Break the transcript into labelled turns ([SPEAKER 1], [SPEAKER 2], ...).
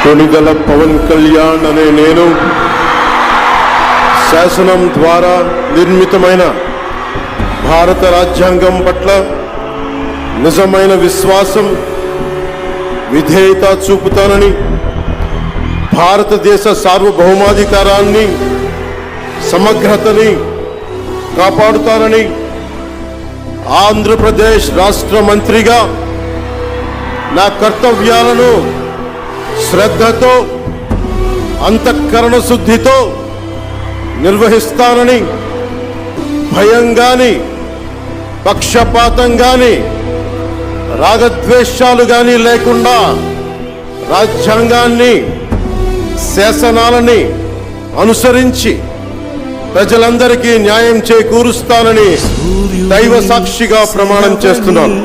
[SPEAKER 1] కొణిదెల పవన్ కళ్యాణ్ అనే నేను శాసనం ద్వారా నిర్మితమైన భారత రాజ్యాంగం పట్ల నిజమైన విశ్వాసం, విధేయత చూపుతానని, భారతదేశ సార్వభౌమాధికారాన్ని, సమగ్రతని కాపాడుతానని, ఆంధ్రప్రదేశ్ రాష్ట్ర మంత్రిగా నా కర్తవ్యాలను శ్రద్ధతో, అంతఃకరణ శుద్ధితో నిర్వహిస్తానని, భయం గాని, పక్షపాతం గాని, రాగద్వేషాలు గాని లేకుండా రాజ్యాంగాన్ని, శాసనాలని అనుసరించి ప్రజలందరికీ న్యాయం చేకూరుస్తానని దైవ సాక్షిగా ప్రమాణం చేస్తున్నాను.